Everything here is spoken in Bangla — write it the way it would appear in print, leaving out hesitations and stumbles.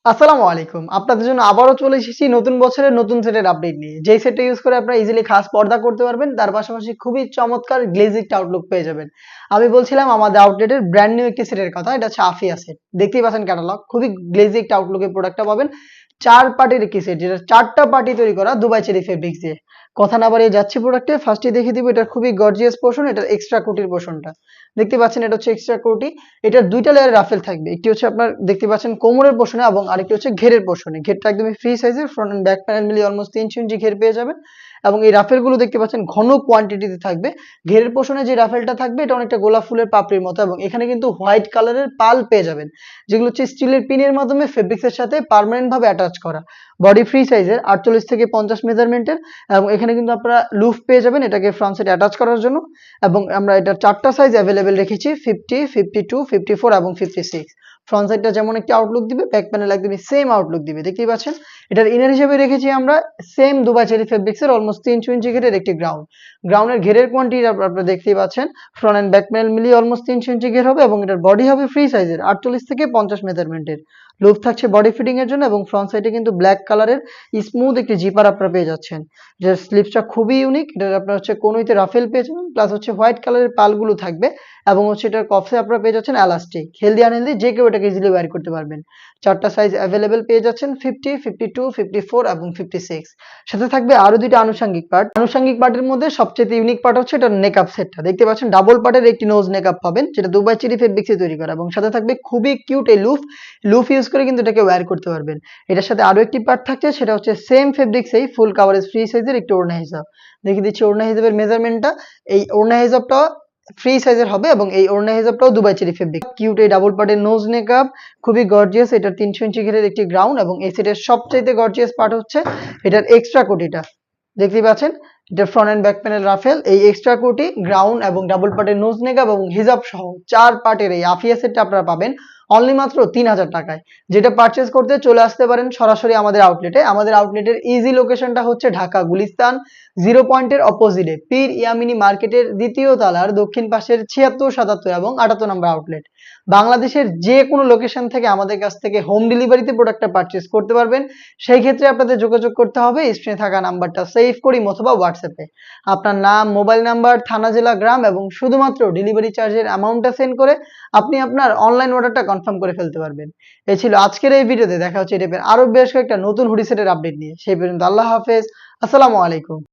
আসসালামু আলাইকুম। আপনাদের জন্য আবারও চলে এসেছি নতুন বছরের নতুন সেটের আপডেট নিয়ে। যেই সেটটা ইউজ করে আপনারা ইজিলি খাস পর্দা করতে পারবেন। তার পাশাপাশি খুবই চমৎকার গ্লেজিং আউটলুক পেয়ে যাবেন। আমি বলছিলাম আমাদের আউটলেটের ব্র্যান্ড নিউ একটি সেটের কথা। এটা হচ্ছে আফিয়া সেট। দেখতেই পাচ্ছেন ক্যাটালগ। খুবই গ্লেজি একটা আউটলুকের প্রোডাক্টটা পাবেন। ৪ পার্টির একটি সেট যেটা ৪ টা পার্টি তৈরি করা দুবাই চেরি ফেব্রিক্স দিয়ে। কথা না বাড়িয়ে যাচ্ছি প্রোডাক্টে। ফার্স্টেই দেখিয়ে দিব এটার খুবই গর্জিয়াস পোরশন, এটার এক্সট্রা কোটির পোরশনটা। দেখতে পাচ্ছেন এটা হচ্ছে এক্সট্রা কোটি। এটার ২ টা লেয়ারের রাফেল থাকবে। একটি হচ্ছে আপনার দেখতে পাচ্ছেন কোমরের পোরশনে এবং আরেকটি হচ্ছে ঘেরের পোরশনে। ঘেরটা একদমই ফ্রি সাইজের, ফ্রন্ট এন্ড ব্যাক প্যানেল মিলিয়ে অলমোস্ট ৩০০ ইঞ্চি ঘের পেয়ে যাবেন। এবং এই রাফেলগুলো দেখতে পাচ্ছেন ঘন কোয়ান্টিটিতে থাকবে। ঘেরের পোরশনে যে রাফেলটা থাকবে এটা অনেকটা গোলাপ ফুলের পাপড়ির মতো এবং এখানে কিন্তু হোয়াইট কালারের পাল পেয়ে যাবেন। যেগুলো হচ্ছে স্টিলের পিনের মাধ্যমে ফেব্রিক্সের সাথে পার্মানেন্ট ভাবে অ্যাটাচ করা। বডি ফ্রি সাইজের ৪৮ থেকে ৫০ মেজারমেন্টের এবং এখানে কিন্তু আপনারা লুফ পেয়ে যাবেন এটাকে ফ্রন্ট সাইডে অ্যাটাচ করার জন্য। এবং আমরা এটার ৪ টা সাইজ अवेलेबल রেখেছি 50, 52, 54 এবং 56। ফ্রন্ট সাইডটা যেমন একটি আউটলুক দিবে, ব্যাক প্যানেল একদমই সেম আউটলুক দিবে। দেখতেই পাচ্ছেন। এটার ইনার হিসেবে রেখেছি আমরা সেম দুবাই চেরি ফেব্রিক্সের অলমোস্ট ৩০০ ইঞ্চি ঘেরের একটি গ্রাউন্ড। গ্রাউন্ডের ঘেরের কোয়ান্টিটি আপনারা দেখতেই পাচ্ছেন। ফ্রন্ট এন্ড ব্যাক প্যানেল মিলিয়ে অলমোস্ট ৩০০ ইঞ্চি ঘের হবে এবং এটার বডি হবে ফ্রি সাইজের ৪৮ থেকে ৫০ মেজারমেন্টের। লুপ থাকছে বডি ফিটিং এর জন্য এবং ফ্রন্ট সাইডে কিন্তু ব্ল্যাক কালারের স্মুথ একটি জিপার আপনারা পেয়ে যাচ্ছেন। যেটার স্লিপসটা খুবই ইউনিক। এটার আপনার হচ্ছে কোনোইতে রাফেল পেয়ে যাবেন প্লাস হচ্ছে হোয়াইট কালারের পালগুলো থাকবে এবং হচ্ছে এটার কফসে আপনারা পেয়ে যাচ্ছেন এলাস্টিক। হেলদি আনহেলদি যে কেউ এটাকে ইজিলি ওয়্যার করতে পারবেন। ৪ টা সাইজ अवेलेबल পেয়ে যাচ্ছেন 50, 52, 54 এবং 56। সাথে থাকবে আরো ২ টা আনুষঙ্গিক পার্ট। আনুষঙ্গিক পার্টের মধ্যে সবচেয়ে ইউনিক পার্ট হচ্ছে এটার নেকআপ সেটটা। দেখতে পাচ্ছেন ডাবল পার্টের একটি নোজ নেকআপ পাবেন যেটা দুবাই চেরি ফেব্রিক্সে তৈরি করা এবং সাথে থাকবে খুবই কিউট এই লুফ। লুফ ইউজ করে কিন্তু এটাকে ওয়্যার করতে পারবেন। এটার সাথে আরো একটি পার্ট থাকছে সেটা হচ্ছে সেম ফেব্রিক্সেই ফুল কভারেজ ফ্রি সাইজের একটি ওড়না হিজাব। দেখিয়ে দিচ্ছি ওড়না হিজাবের মেজারমেন্টটা। এই ওড়না হিজাবটা ফ্রি সাইজের হবে এবং এই ওড়না হিজাবটাও দুবাই চেরি ফেব্রিক। কিউট এই ডাবল পার্টের নোজ নেকআপ খুবই গর্জিয়াস। এটার ৩০০ ইঞ্চি ঘেরের একটি গ্রাউন্ড এবং এই সেটের সবচাইতে গর্জিয়াস পার্ট হচ্ছে এটার এক্সট্রা কোটিটা। দেখতেই পাচ্ছেন এটা front end back panel Rafael. এই এক্সট্রা কোটি, গ্রাউন্ড এবং ডাবল পার্টের নোজ নেকআপ এবং হিজাব সহ ৪ পার্টের এই আফিয়া সেটটা আপনারা পাবেন অনলি মাত্র ৩০০০ টাকায়। যেটা পারচেজ করতে চলে আসতে পারেন সরাসরি আমাদের আউটলেটে। আমাদের আউটলেটের ইজি লোকেশনটা হচ্ছে ঢাকা গুলিস্তান 0 পয়েন্টের অপোজিটে পীর ইয়ামিনী মার্কেটের ২য় তলার দক্ষিণ পাশের ৭৬, ৭৭ এবং ৭৮ নম্বর আউটলেট। বাংলাদেশের যে কোনো লোকেশন থেকে আমাদের কাছ থেকে হোম ডেলিভারিতে প্রোডাক্টটা পারচেজ করতে পারবেন। সেই ক্ষেত্রে আপনাদের যোগাযোগ করতে হবে স্ক্রিনে থাকা নাম্বারটা সেভ করি অথবা হোয়াটসঅ্যাপে। আপনার নাম, মোবাইল নাম্বার, থানা, জেলা, গ্রাম এবং শুধুমাত্র ডেলিভারি চার্জের অ্যামাউন্টটা সেন্ড করে আপনি আপনার অনলাইন অর্ডারটা কনফার্ম করে ফেলতে পারবেন। এই ছিল আজকের এই ভিডিওতে। দেখা হচ্ছে এই টাইপের আরো বেশ কয়েকটা নতুন হুডি সেটের আপডেট নিয়ে। সেই পর্যন্ত আল্লাহ হাফেজ। আসসালামু আলাইকুম।